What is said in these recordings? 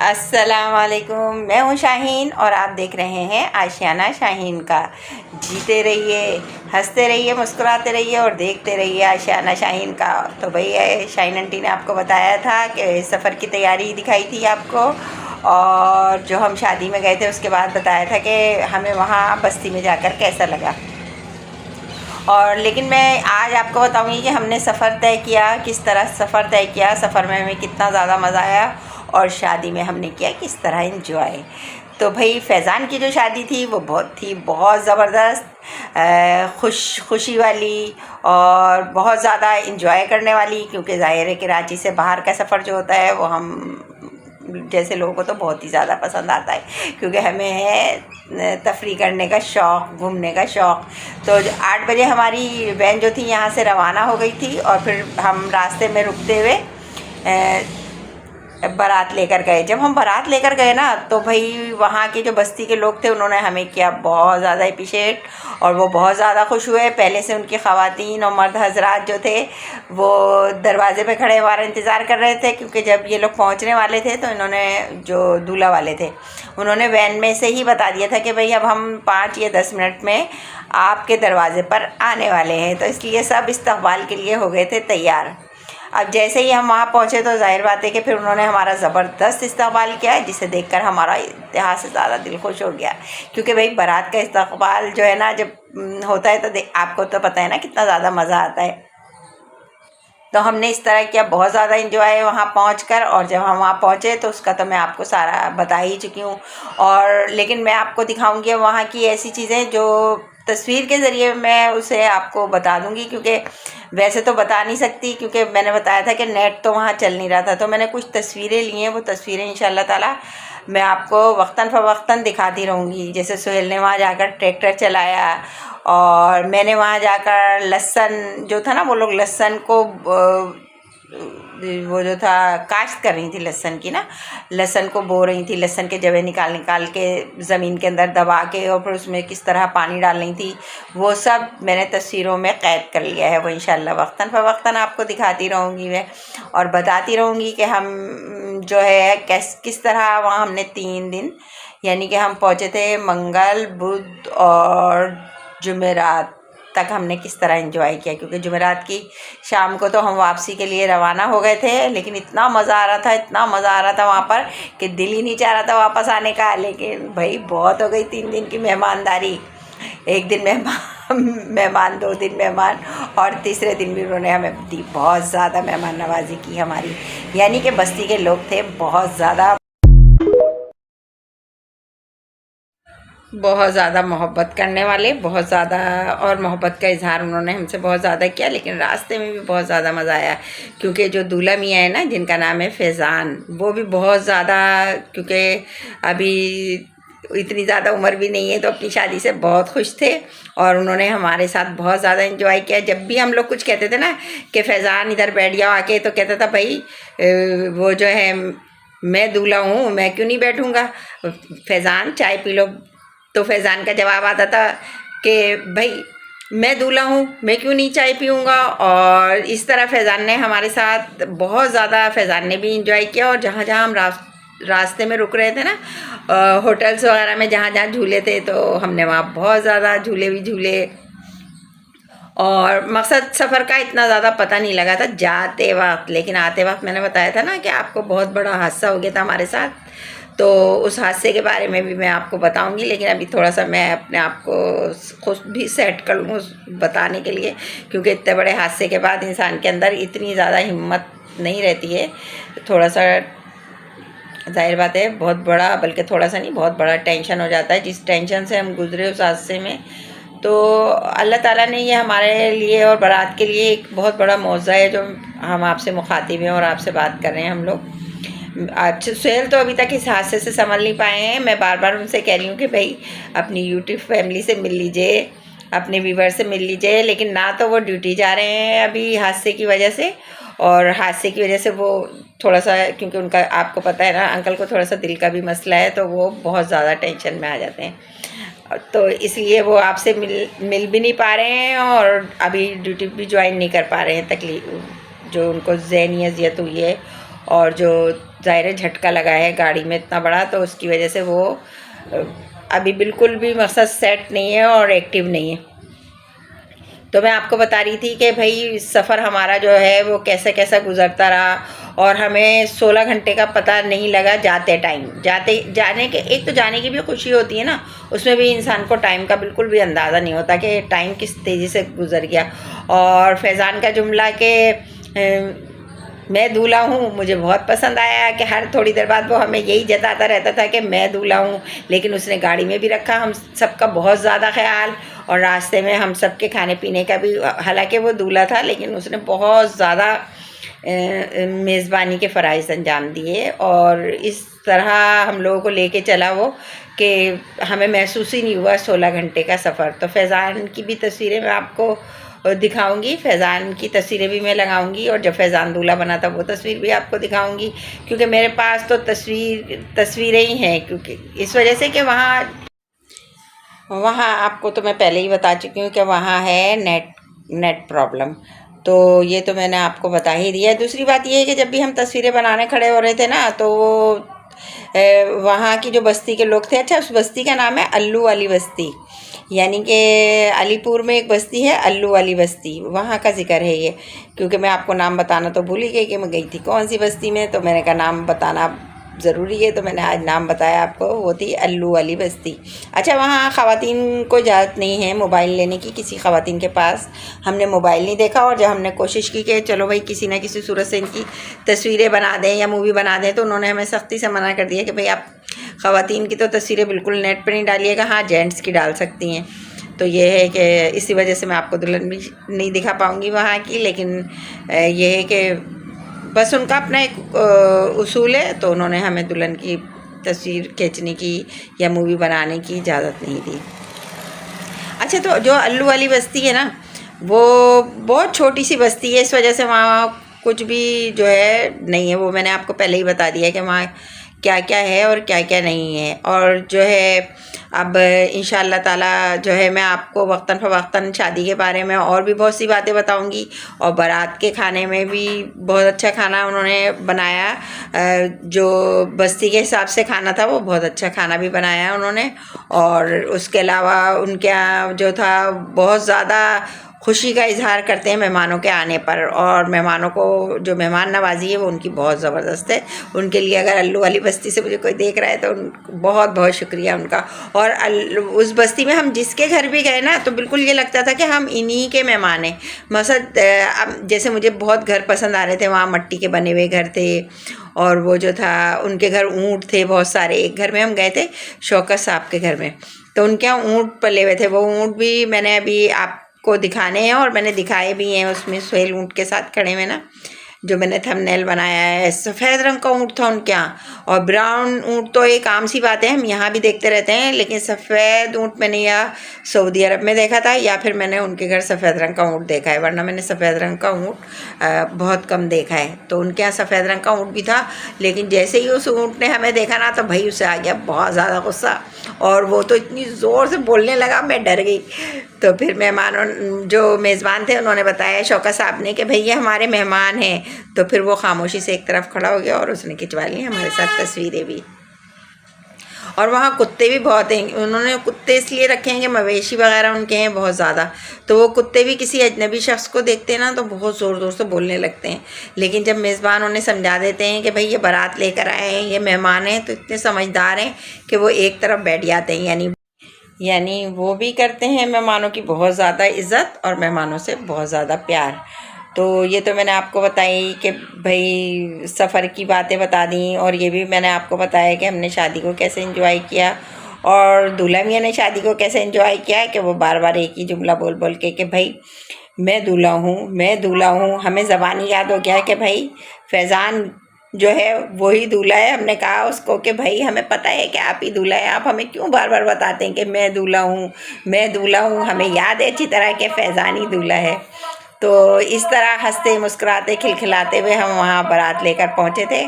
अस्सलाम वालेकुम। मैं हूँ शाहीन और आप देख रहे हैं आशियाना शाहीन का। जीते रहिए, हंसते रहिए, मुस्कुराते रहिए और देखते रहिए आशियाना शाहीन का। तो भैया शाहीन आंटी ने आपको बताया था कि सफ़र की तैयारी दिखाई थी आपको, और जो हम शादी में गए थे उसके बाद बताया था कि हमें वहाँ बस्ती में जाकर कैसा लगा। और लेकिन मैं आज आपको बताऊंगी कि हमने सफ़र तय किया, किस तरह सफ़र तय किया, सफ़र में हमें कितना ज़्यादा मज़ा आया और शादी में हमने किया किस तरह इंजॉय। तो भाई फैज़ान की जो शादी थी वो बहुत ज़बरदस्त, खुशी वाली और बहुत ज़्यादा इंजॉय करने वाली, क्योंकि ज़ाहिर है कि रांची से बाहर का सफ़र जो होता है वो हम जैसे लोगों को तो बहुत ही ज़्यादा पसंद आता है, क्योंकि हमें है तफरी करने का शौक़, घूमने का शौक़। तो 8 बजे हमारी वैन जो थी यहाँ से रवाना हो गई थी और फिर हम रास्ते में रुकते हुए बारात लेकर गए। जब हम बारात लेकर गए ना, तो भाई वहाँ के जो बस्ती के लोग थे उन्होंने हमें किया बहुत ज़्यादा अप्रिशिएट और वो बहुत ज़्यादा खुश हुए। पहले से उनकी ख़वातीन और मर्द हजरात जो थे वो दरवाज़े पे खड़े हमारा इंतज़ार कर रहे थे, क्योंकि जब ये लोग पहुँचने वाले थे तो इन्होंने, जो दूल्हा वाले थे, उन्होंने वैन में से ही बता दिया था कि भाई अब हम 5 या 10 मिनट में आपके दरवाज़े पर आने वाले हैं। तो इसलिए सब इस्तकबाल के लिए हो गए थे तैयार। अब जैसे ही हम वहाँ पहुँचे तो जाहिर बात है कि फिर उन्होंने हमारा ज़बरदस्त इस्तकबाल किया, जिसे देखकर हमारा इंतहा से ज़्यादा दिल खुश हो गया। क्योंकि भाई बारात का इस्तकबाल जो है ना, जब होता है तो आपको तो पता है ना कितना ज़्यादा मज़ा आता है। तो हमने इस तरह किया, बहुत ज़्यादा इंजॉय वहाँ पहुँचकर। और जब हम वहाँ पहुँचे तो उसका तो मैं आपको सारा बता ही चुकी हूँ, और लेकिन मैं आपको दिखाऊंगी वहाँ की ऐसी चीज़ें जो तस्वीर के ज़रिए मैं उसे आपको बता दूंगी, क्योंकि वैसे तो बता नहीं सकती, क्योंकि मैंने बताया था कि नेट तो वहाँ चल नहीं रहा था। तो मैंने कुछ तस्वीरें ली हैं, वो तस्वीरें इंशाल्लाह ताला मैं आपको वक्तन फ़वक्तन दिखाती रहूँगी। जैसे सुहेल ने वहाँ जाकर ट्रैक्टर चलाया, और मैंने वहाँ जाकर लहसुन जो था ना, वो लोग लहसुन को वो जो था काश्त कर रही थी लहसुन की ना, लहसुन को बो रही थी, लहसुन के जवे निकाल के ज़मीन के अंदर दबा के और फिर उसमें किस तरह पानी डाल रही थी, वो सब मैंने तस्वीरों में क़ैद कर लिया है। वो इंशाल्लाह वक्तन फ़वक्तन आपको दिखाती रहूँगी मैं, और बताती रहूँगी कि हम जो है किस तरह वहाँ हमने 3 दिन, यानी कि हम पहुँचे थे मंगल, बुध और जुमेरात तक हमने किस तरह एंजॉय किया। क्योंकि जुमेरात की शाम को तो हम वापसी के लिए रवाना हो गए थे, लेकिन इतना मज़ा आ रहा था, इतना मज़ा आ रहा था वहाँ पर कि दिल ही नहीं चाह रहा था वापस आने का। लेकिन भाई बहुत हो गई 3 दिन की मेहमानदारी। एक दिन मेहमान 2 दिन मेहमान, और तीसरे दिन भी उन्होंने हमें दी, बहुत ज़्यादा मेहमान नवाजी की हमारी। यानी कि बस्ती के लोग थे बहुत ज़्यादा मोहब्बत करने वाले, बहुत ज़्यादा, और मोहब्बत का इजहार उन्होंने हमसे बहुत ज़्यादा किया। लेकिन रास्ते में भी बहुत ज़्यादा मज़ा आया, क्योंकि जो दूल्हा मियाँ है ना, जिनका नाम है फैज़ान, वो भी बहुत ज़्यादा, क्योंकि अभी इतनी ज़्यादा उम्र भी नहीं है, तो अपनी शादी से बहुत खुश थे और उन्होंने हमारे साथ बहुत ज़्यादा एंजॉय किया। जब भी हम लोग कुछ कहते थे ना कि फैज़ान इधर बैठ जाओ आके, तो कहता था भाई वो जो है, मैं दूल्हा हूँ, मैं क्यों नहीं बैठूँगा, फैज़ान चाय पी लो। तो फैज़ान का जवाब आता था कि भाई मैं दूल्हा हूँ, मैं क्यों नहीं चाय पीऊँगा। और इस तरह फैज़ान ने हमारे साथ बहुत ज़्यादा, फैज़ान ने भी इंजॉय किया। और जहाँ जहाँ हम रास्ते में रुक रहे थे ना, होटल्स वगैरह में जहाँ जहाँ झूले थे, तो हमने वहाँ बहुत ज़्यादा झूले भी झूले। और मकसद सफ़र का इतना ज़्यादा पता नहीं लगा था जाते वक्त, लेकिन आते वक्त मैंने बताया था ना कि आपको बहुत बड़ा हादसा हो गया था हमारे साथ। तो उस हादसे के बारे में भी मैं आपको बताऊंगी, लेकिन अभी थोड़ा सा मैं अपने आप को खुद भी सेट कर लूँ बताने के लिए, क्योंकि इतने बड़े हादसे के बाद इंसान के अंदर इतनी ज़्यादा हिम्मत नहीं रहती है। थोड़ा सा जाहिर बात है, बहुत बड़ा, बल्कि थोड़ा सा नहीं, बहुत बड़ा टेंशन हो जाता है। जिस टेंशन से हम गुज़रे उस हादसे में, तो अल्लाह ताला ने ये हमारे लिए और बारात के लिए एक बहुत बड़ा मौज़ा है, जो हम आपसे मुखातिब हैं और आपसे बात कर रहे हैं हम लोग। अच्छा, सुहेल तो अभी तक इस हादसे से संभल नहीं पाए हैं। मैं बार बार उनसे कह रही हूँ कि भाई अपनी यूट्यूब फैमिली से मिल लीजिए, अपने व्यूवर से मिल लीजिए, लेकिन ना तो वो ड्यूटी जा रहे हैं अभी हादसे की वजह से, और हादसे की वजह से वो थोड़ा सा, क्योंकि उनका आपको पता है ना, अंकल को थोड़ा सा दिल का भी मसला है, तो वो बहुत ज़्यादा टेंशन में आ जाते हैं। तो इसलिए वो आपसे मिल भी नहीं पा रहे हैं, और अभी ड्यूटी भी ज्वाइन नहीं कर पा रहे हैं। तकलीफ जो उनको ज़हनी अजियत हुई है, और जो ज़ाहिर है झटका लगा है गाड़ी में इतना बड़ा, तो उसकी वजह से वो अभी बिल्कुल भी मकसद सेट नहीं है और एक्टिव नहीं है। तो मैं आपको बता रही थी कि भाई सफ़र हमारा जो है वो कैसे कैसा गुज़रता रहा, और हमें 16 घंटे का पता नहीं लगा जाते टाइम। जाने के एक तो जाने की भी खुशी होती है ना, उसमें भी इंसान को टाइम का बिल्कुल भी अंदाज़ा नहीं होता कि टाइम किस तेज़ी से गुज़र गया। और फैज़ान का जुमला कि मैं दूल्हा हूँ, मुझे बहुत पसंद आया कि हर थोड़ी देर बाद वो हमें यही जताता रहता था कि मैं दूल्हा हूँ। लेकिन उसने गाड़ी में भी रखा हम सबका बहुत ज़्यादा ख्याल, और रास्ते में हम सबके खाने पीने का भी। हालांकि वो दूल्हा था लेकिन उसने बहुत ज़्यादा मेज़बानी के फ़राइज़ अंजाम दिए, और इस तरह हम लोगों को लेके चला वो कि हमें महसूस ही नहीं हुआ 16 घंटे का सफ़र। तो फैज़ान की भी तस्वीरें मैं आपको दिखाऊंगी, फैज़ान की तस्वीरें भी मैं लगाऊंगी, और जब फैज़ान दूल्हा बना था वो तस्वीर भी आपको दिखाऊंगी, क्योंकि मेरे पास तो तस्वीरें ही हैं, क्योंकि इस वजह से कि वहाँ आपको तो मैं पहले ही बता चुकी हूँ कि वहाँ है नेट प्रॉब्लम। तो ये तो मैंने आपको बता ही दिया। दूसरी बात ये है कि जब भी हम तस्वीरें बनाने खड़े हो रहे थे ना, तो वो वहाँ की जो बस्ती के लोग थे, अच्छा उस बस्ती का नाम है अल्लू वाली बस्ती, यानी कि अलीपुर में एक बस्ती है अल्लू वाली बस्ती, वहाँ का जिक्र है ये। क्योंकि मैं आपको नाम बताना तो भूल ही गई कि मैं गई थी कौन सी बस्ती में, तो मैंने कहा नाम बताना ज़रूरी है, तो मैंने आज नाम बताया आपको, वो थी अल्लू वाली बस्ती। अच्छा, वहाँ ख़वातीन को इजाज़त नहीं है मोबाइल लेने की, किसी ख़वातीन के पास हमने मोबाइल नहीं देखा। और जब हमने कोशिश की कि चलो भाई किसी ना किसी सूरत से इनकी तस्वीरें बना दें या मूवी बना दें, तो उन्होंने हमें सख्ती से मना कर दिया कि भाई आप ख़वातीन की तो तस्वीरें बिल्कुल नेट पर नहीं डालिएगा, हाँ जेंट्स की डाल सकती हैं। तो ये है कि इसी वजह से मैं आपको दुल्हन भी नहीं दिखा पाऊँगी वहाँ की, लेकिन ये है कि बस उनका अपना एक उसूल है, तो उन्होंने हमें दुल्हन की तस्वीर खींचने की या मूवी बनाने की इजाज़त नहीं दी। अच्छा, तो जो अल्लू वाली बस्ती है ना, वो बहुत छोटी सी बस्ती है, इस वजह से वहाँ कुछ भी जो है नहीं है। वो मैंने आपको पहले ही बता दिया कि वहाँ क्या क्या है और क्या क्या नहीं है। और जो है अब इंशाअल्लाह ताला जो है मैं आपको वक्तन फ़वक्तन शादी के बारे में और भी बहुत सी बातें बताऊंगी, और बारात के खाने में भी बहुत अच्छा खाना उन्होंने बनाया। जो बस्ती के हिसाब से खाना था वो बहुत अच्छा खाना भी बनाया उन्होंने। और उसके अलावा उनके यहाँ जो था बहुत ज़्यादा खुशी का इजहार करते हैं मेहमानों के आने पर, और मेहमानों को जो मेहमान नवाजी है वो उनकी बहुत ज़बरदस्त है। उनके लिए अगर अल्लू वाली बस्ती से मुझे कोई देख रहा है तो बहुत बहुत शुक्रिया उनका। और उस बस्ती में हम जिसके घर भी गए ना, तो बिल्कुल ये लगता था कि हम इन्हीं के मेहमान हैं। अब जैसे मुझे बहुत घर पसंद आ रहे थे, वहाँ मिट्टी के बने हुए घर थे, और वो जो था उनके घर ऊँट थे बहुत सारे। एक घर में हम गए थे शौकत साहब के घर में, तो उनके यहाँ ऊँट पले हुए थे। वो ऊँट भी मैंने अभी आपको दिखाने हैं, और मैंने दिखाए भी हैं। उसमें सुहेल ऊँट के साथ खड़े हुए ना, जो मैंने थंबनेल बनाया है, सफ़ेद रंग का ऊँट था उनके यहाँ। और ब्राउन ऊँट तो एक आम सी बात है, हम यहाँ भी देखते रहते हैं, लेकिन सफ़ेद ऊँट मैंने या सऊदी अरब में देखा था, या फिर मैंने उनके घर सफ़ेद रंग का ऊँट देखा है, वरना मैंने सफ़ेद रंग का ऊँट बहुत कम देखा है। तो उनके यहाँ सफ़ेद रंग का ऊँट भी था, लेकिन जैसे ही उस ऊँट ने हमें देखा ना, तो भाई उसे आ गया बहुत ज़्यादा गुस्सा, और वो तो इतनी ज़ोर से बोलने लगा, मैं डर गई। तो फिर मेहमानों जो मेज़बान थे उन्होंने बताया शौकत साहब ने कि भाई ये हमारे मेहमान हैं। तो फिर वो खामोशी से एक तरफ खड़ा हो गया और उसने खिंचवा ली हमारे साथ तस्वीरें भी। और वहाँ कुत्ते भी बहुत हैं, उन्होंने कुत्ते इसलिए रखे हैं कि मवेशी वगैरह उनके हैं बहुत ज़्यादा। तो वो कुत्ते भी किसी अजनबी शख्स को देखते हैं ना, तो बहुत ज़ोर ज़ोर से बोलने लगते हैं। लेकिन जब मेज़बान उन्हें समझा देते हैं कि भाई ये बारात लेकर आए हैं, ये मेहमान हैं, तो इतने समझदार हैं कि वो एक तरफ बैठ जाते हैं। यानी वो भी करते हैं मेहमानों की बहुत ज़्यादा इज़्ज़त और मेहमानों से बहुत ज़्यादा प्यार। तो ये तो मैंने आपको बताई कि भाई सफ़र की बातें बता दी, और ये भी मैंने आपको बताया कि हमने शादी को कैसे एंजॉय किया, और दूल्हा मियाँ ने शादी को कैसे एंजॉय किया कि वो बार बार एक ही जुमला बोल बोल के भाई मैं दूल्हा हूँ, मैं दूल्हा हूँ। हमें ज़बानी याद हो गया कि भाई फैज़ान जो है वही दूल्हा है। हमने कहा उसको कि भाई हमें पता है कि आप ही दूल्हा है, आप हमें क्यों बार बार बताते हैं कि मैं दूल्हा हूँ, मैं दूल्हा हूँ। हमें याद है अच्छी तरह कि फैज़ान ही दूल्हा है। तो इस तरह हंसते मुस्कुराते खिलखिलाते हुए हम वहाँ बारात लेकर पहुँचे थे,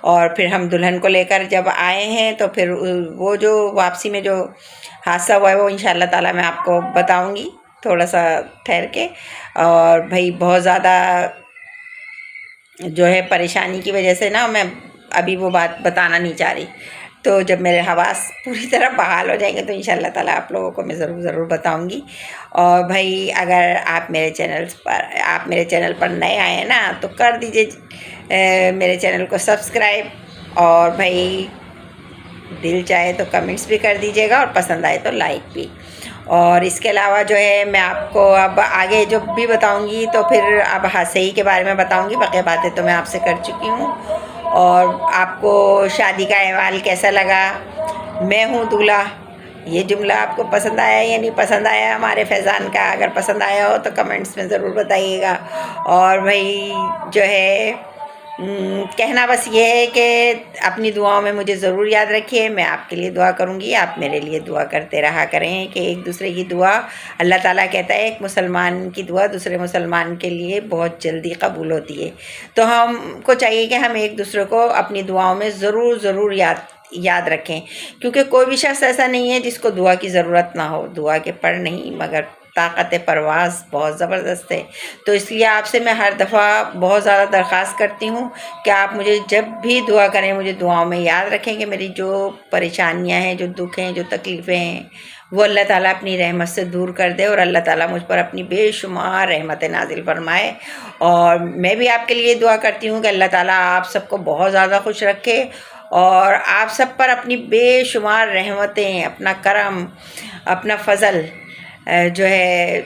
और फिर हम दुल्हन को लेकर जब आए हैं, तो फिर वो जो वापसी में जो हादसा हुआ है वो इंशाअल्लाह ताला मैं आपको बताऊँगी थोड़ा सा ठहर के। और भाई बहुत ज़्यादा जो है परेशानी की वजह से ना मैं अभी वो बात बताना नहीं चाह रही। तो जब मेरे हवास पूरी तरह बहाल हो जाएंगे तो इंशाल्लाह ताला आप लोगों को मैं ज़रूर बताऊंगी। और भाई अगर आप मेरे चैनल पर नए आए हैं ना तो कर दीजिए मेरे चैनल को सब्सक्राइब, और भाई दिल चाहे तो कमेंट्स भी कर दीजिएगा और पसंद आए तो लाइक भी। और इसके अलावा जो है मैं आपको अब आगे जो भी बताऊंगी तो फिर अब हंसई के बारे में बताऊंगी, बाकी बातें तो मैं आपसे कर चुकी हूँ। और आपको शादी का अहवाल कैसा लगा, मैं हूँ दूल्हा, ये जुमला आपको पसंद आया या नहीं पसंद आया हमारे फैज़ान का? अगर पसंद आया हो तो कमेंट्स में ज़रूर बताइएगा। और भाई जो है कहना बस ये है कि अपनी दुआओं में मुझे ज़रूर याद रखिए, मैं आपके लिए दुआ करूँगी, आप मेरे लिए दुआ करते रहा करें कि एक दूसरे की दुआ, अल्लाह ताला कहता है एक मुसलमान की दुआ दूसरे मुसलमान के लिए बहुत जल्दी कबूल होती है। तो हमको चाहिए कि हम एक दूसरे को अपनी दुआओं में ज़रूर याद रखें, क्योंकि कोई भी शख्स ऐसा नहीं है जिसको दुआ की ज़रूरत ना हो। दुआ के पर नहीं मगर ताकत परवाज़ बहुत ज़बरदस्त है। तो इसलिए आपसे मैं हर दफ़ा बहुत ज़्यादा दरख्वास्त करती हूँ कि आप मुझे जब भी दुआ करें मुझे दुआओं में याद रखें कि मेरी जो परेशानियाँ हैं, जो दुख हैं, जो तकलीफ़ें हैं, वो अल्लाह ताला अपनी रहमत से दूर कर दे और अल्लाह ताला मुझ पर अपनी बेशुमार रहमतें नाजिल फरमाए। और मैं भी आपके लिए दुआ करती हूँ कि अल्लाह ताला आप सबको बहुत ज़्यादा खुश रखे और आप सब पर अपनी बेशुमार रहमतें, अपना करम, अपना फ़ज़ल जो है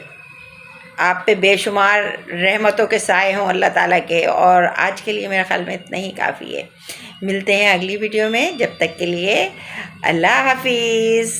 आप पे बेशुमार रहमतों के साए हों अल्लाह ताला के। और आज के लिए मेरे ख़्याल में इतना ही काफ़ी है। मिलते हैं अगली वीडियो में, जब तक के लिए अल्लाह हाफिज़।